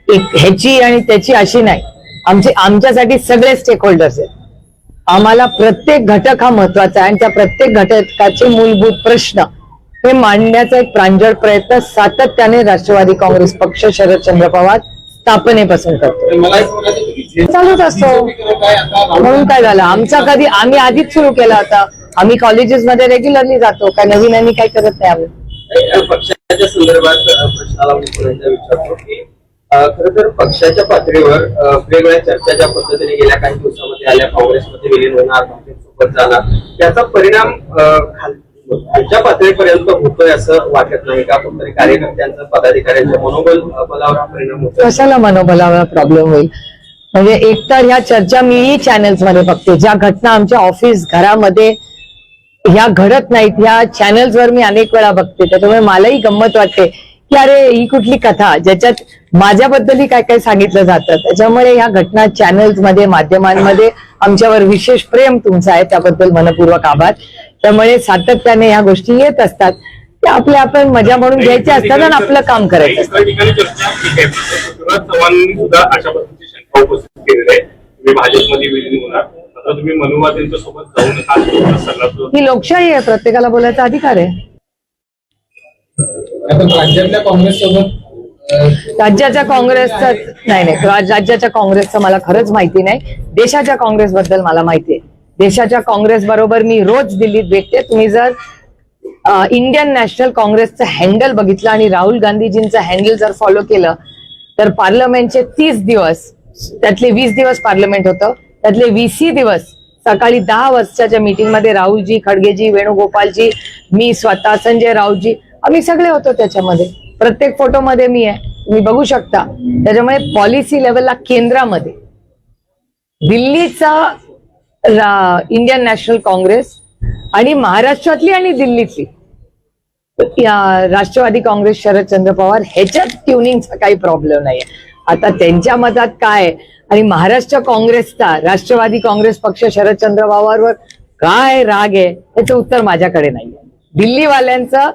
ह्याची आणि त्याची अशी नाही, आमच्यासाठी सगळे स्टेक होल्डर्स आहेत. आम्हाला प्रत्येक घटक हा महत्वाचा आहे आणि त्या प्रत्येक घटकाचे मूलभूत प्रश्न हे मांडण्याचा एक प्रांजळ प्रयत्न सातत्याने राष्ट्रवादी काँग्रेस पक्ष शरदचंद्र पवार स्थापनेपासून करतो, चालूच असतो. म्हणून काय झालं, आम्ही आधीच सुरू केला होता. आम्ही कॉलेजेसमध्ये रेग्युलरली जातो, काय नवीन काही करत नाही आम्ही. पक्षाच्या संदर्भात प्रश्नाला विचारतो की खरं तर पक्षाच्या पातळीवर वेगवेगळ्या चर्चा ज्या पद्धतीने गेल्या काही दिवसामध्ये आल्या, काँग्रेसमध्ये विलीन होणार, भाजपसोबत जाणार, त्याचा परिणाम खालच्या पातळीपर्यंत होतोय असं वाटत नाही का? कुठतरी कार्यकर्त्यांचं, पदाधिकाऱ्यांच्या मनोबलावर परिणाम होतो? कशाला मनोबलावर प्रॉब्लेम होईल? म्हणजे एकतर ह्या चर्चा मीही चॅनल्स मध्ये बघते, ज्या घटना आमच्या ऑफिस घरामध्ये ह्या घडत नाहीत, ह्या चॅनल्सवर मी अनेक वेळा बघते. त्याच्यामुळे मलाही गंमत वाटते की अरे ही कुठली कथा ज्याच्यात माझ्याबद्दलही काय काय सांगितलं जातं. त्याच्यामुळे ह्या घटना चॅनल्स मध्ये, माध्यमांमध्ये आमच्यावर विशेष प्रेम तुमचं आहे, त्याबद्दल मनपूर्वक आभार. त्यामुळे सातत्याने ह्या गोष्टी येत असतात, त्या आपल्या आपण मजा म्हणून घ्यायच्या असतात आणि आपलं काम करायचं असतं. ही लोकशाही आहे, प्रत्येकाला बोलायचा अधिकार आहे. राज्यातल्या काँग्रेस सोबत राज्याच्या काँग्रेसचं नाही, राज्याच्या काँग्रेसचं मला खरंच माहिती नाही. देशाच्या काँग्रेसबद्दल मला माहिती आहे. देशाच्या काँग्रेस बरोबर मी रोज दिल्लीत भेटते. तुम्ही जर इंडियन नॅशनल काँग्रेसचं हँडल बघितलं आणि राहुल गांधीजींचं हँडल जर फॉलो केलं तर पार्लमेंटचे 30 दिवस, त्यातले 20 दिवस पार्लमेंट होतं, त्यातले 20 दिवस सकाळी 10 वाजताच्या मीटिंगमध्ये राहुलजी, खडगेजी, वेणुगोपालजी, मी स्वतः, संजय राऊतजी, आम्ही सगळे होतो त्याच्यामध्ये. प्रत्येक फोटोमध्ये मी आहे, तुम्ही बघू शकता. त्याच्यामुळे पॉलिसी लेवलला केंद्रामध्ये दिल्लीचा इंडियन नॅशनल काँग्रेस आणि महाराष्ट्रातली आणि दिल्लीतली राष्ट्रवादी काँग्रेस शरदचंद्र पवार ह्याच्यात ट्युनिंगचा काही प्रॉब्लेम नाहीये. आता त्यांच्या मतात काय आणि महाराष्ट्र काँग्रेसचा राष्ट्रवादी काँग्रेस पक्ष शरदचंद्र पवारवर काय राग आहे त्याचं उत्तर माझ्याकडे नाहीये. दिल्लीवाल्यांचं,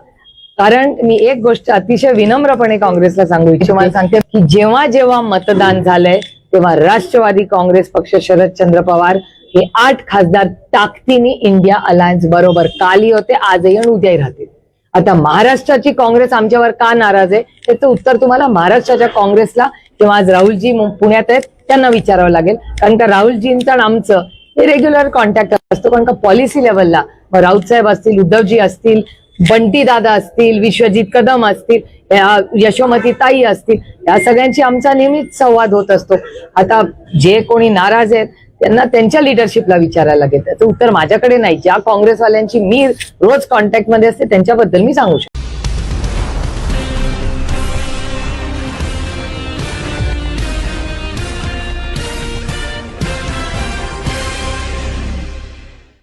कारण मी एक गोष्ट अतिशय विनम्रपणे काँग्रेसला सांगू इच्छितो, मला सांगते की जेव्हा जेव्हा मतदान झालंय तेव्हा राष्ट्रवादी काँग्रेस पक्ष शरदचंद्र पवार हे 8 खासदार ताकदीने इंडिया अलायन्स बरोबर कालही होते, आजही आणि उद्याही राहतील. आता महाराष्ट्राची काँग्रेस आमच्यावर का नाराज आहे त्याचं उत्तर तुम्हाला महाराष्ट्राच्या काँग्रेसला किंवा आज राहुलजी पुण्यात आहेत त्यांना विचारावं लागेल. कारण का राहुलजींचं आणि आमचं हे रेग्युलर कॉन्टॅक्ट असतो. कारण का पॉलिसी लेवलला राऊत साहेब असतील, उद्धवजी असतील, बंटी दादा असतील, विश्वजित कदम असतील, यशोमती ताई असतील, या सगळ्यांची आमचा नेहमीच संवाद होत असतो. आता जे कोणी नाराज आहेत त्यांना त्यांच्या लिडरशिपला विचारायला लागेल, त्याचं उत्तर माझ्याकडे नाही. ज्या काँग्रेसवाल्यांची मी रोज कॉन्टॅक्टमध्ये असते त्यांच्याबद्दल मी सांगू शकतो.